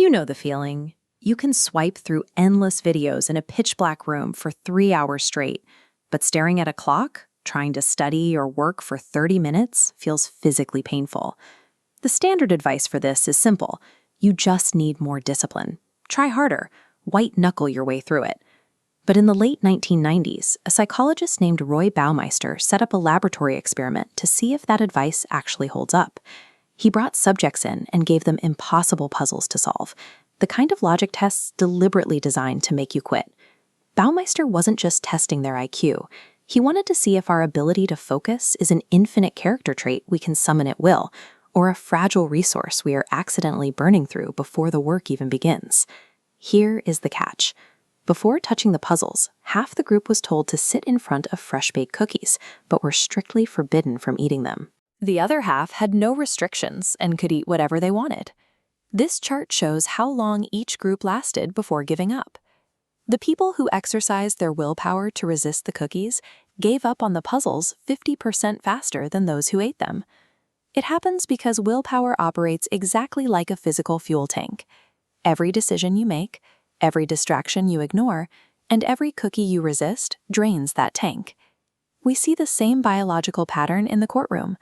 You know the feeling. You can swipe through endless videos in a pitch-black room for 3 hours straight, but staring at a clock, trying to study or work for 30 minutes, feels physically painful. The standard advice for this is simple. You just need more discipline. Try harder. White-knuckle your way through it. But in the late 1990s, a psychologist named Roy Baumeister set up a laboratory experiment to see if that advice actually holds up. He brought subjects in and gave them impossible puzzles to solve, the kind of logic tests deliberately designed to make you quit. Baumeister wasn't just testing their IQ. He wanted to see if our ability to focus is an infinite character trait we can summon at will, or a fragile resource we are accidentally burning through before the work even begins. Here is the catch. Before touching the puzzles, half the group was told to sit in front of fresh-baked cookies, but were strictly forbidden from eating them. The other half had no restrictions and could eat whatever they wanted. This chart shows how long each group lasted before giving up. The people who exercised their willpower to resist the cookies gave up on the puzzles 50% faster than those who ate them. It happens because willpower operates exactly like a physical fuel tank. Every decision you make, every distraction you ignore, and every cookie you resist drains that tank. We see the same biological pattern in the courtroom.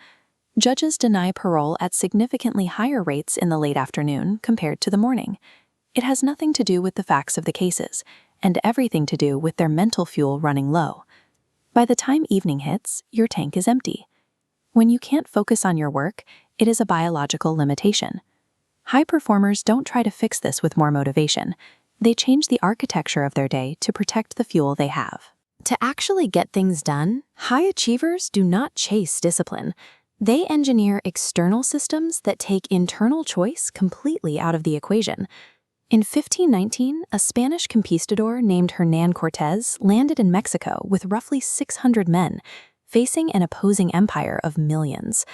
Judges deny parole at significantly higher rates in the late afternoon compared to the morning. It has nothing to do with the facts of the cases, and everything to do with their mental fuel running low. By the time evening hits, your tank is empty. When you can't focus on your work, it is a biological limitation. High performers don't try to fix this with more motivation. They change the architecture of their day to protect the fuel they have. To actually get things done, high achievers do not chase discipline. They engineer external systems that take internal choice completely out of the equation. In 1519, a Spanish conquistador named Hernán Cortés landed in Mexico with roughly 600 men, facing an opposing empire of millions.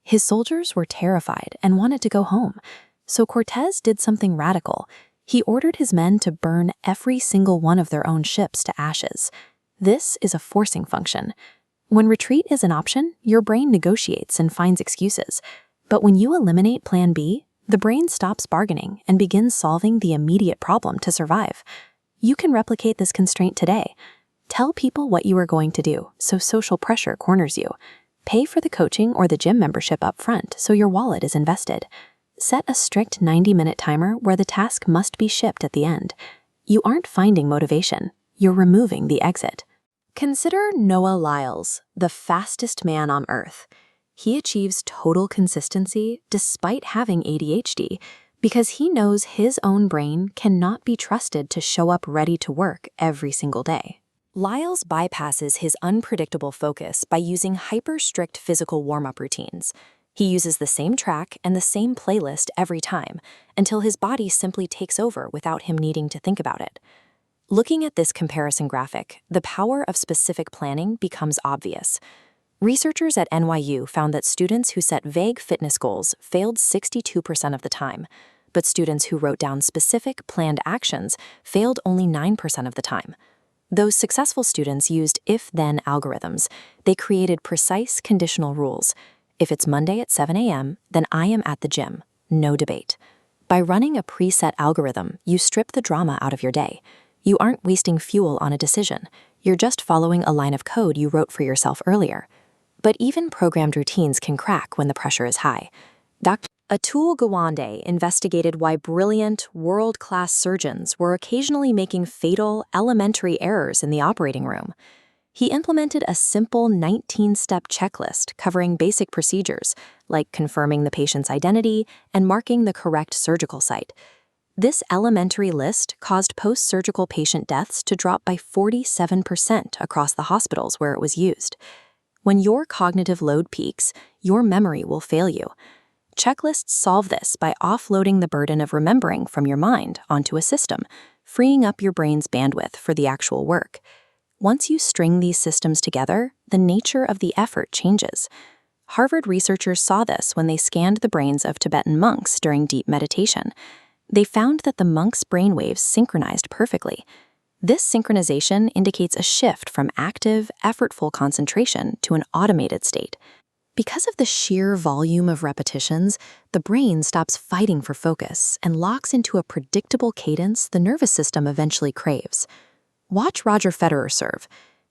His soldiers were terrified and wanted to go home, so Cortés did something radical. He ordered his men to burn every single one of their own ships to ashes. This is a forcing function. When retreat is an option, your brain negotiates and finds excuses. But when you eliminate Plan B, the brain stops bargaining and begins solving the immediate problem to survive. You can replicate this constraint today. Tell people what you are going to do, so social pressure corners you. Pay for the coaching or the gym membership up front so your wallet is invested. Set a strict 90-minute timer where the task must be shipped at the end. You aren't finding motivation, you're removing the exit. Consider Noah Lyles, the fastest man on Earth. He achieves total consistency despite having ADHD because he knows his own brain cannot be trusted to show up ready to work every single day. Lyles bypasses his unpredictable focus by using hyper-strict physical warm-up routines. He uses the same track and the same playlist every time until his body simply takes over without him needing to think about it. Looking at this comparison graphic, the power of specific planning becomes obvious. Researchers at NYU found that students who set vague fitness goals failed 62% of the time, but students who wrote down specific, planned actions failed only 9% of the time. Those successful students used if-then algorithms. They created precise conditional rules. If it's Monday at 7 a.m., then I am at the gym. No debate. By running a preset algorithm, you strip the drama out of your day. You aren't wasting fuel on a decision. You're just following a line of code you wrote for yourself earlier. But even programmed routines can crack when the pressure is high. Dr. Atul Gawande investigated why brilliant, world-class surgeons were occasionally making fatal, elementary errors in the operating room. He implemented a simple 19-step checklist covering basic procedures, like confirming the patient's identity and marking the correct surgical site. This elementary list caused post-surgical patient deaths to drop by 47% across the hospitals where it was used. When your cognitive load peaks, your memory will fail you. Checklists solve this by offloading the burden of remembering from your mind onto a system, freeing up your brain's bandwidth for the actual work. Once you string these systems together, the nature of the effort changes. Harvard researchers saw this when they scanned the brains of Tibetan monks during deep meditation. They found that the monks' brainwaves synchronized perfectly. This synchronization indicates a shift from active, effortful concentration to an automated state. Because of the sheer volume of repetitions, the brain stops fighting for focus and locks into a predictable cadence the nervous system eventually craves. Watch Roger Federer serve.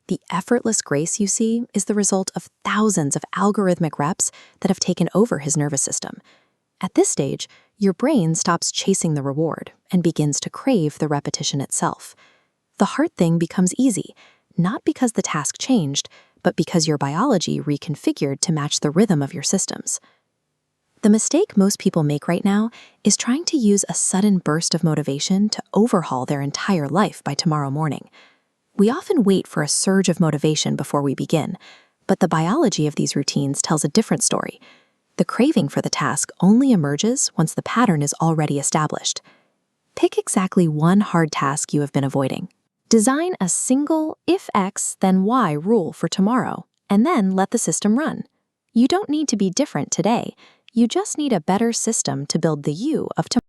The effortless grace you see is the result of thousands of algorithmic reps that have taken over his nervous system. At this stage, your brain stops chasing the reward and begins to crave the repetition itself. The hard thing becomes easy, not because the task changed, but because your biology reconfigured to match the rhythm of your systems. The mistake most people make right now is trying to use a sudden burst of motivation to overhaul their entire life by tomorrow morning. We often wait for a surge of motivation before we begin, but the biology of these routines tells a different story. The craving for the task only emerges once the pattern is already established. Pick exactly one hard task you have been avoiding. Design a single if X then Y rule for tomorrow, and then let the system run. You don't need to be different today. You just need a better system to build the you of tomorrow.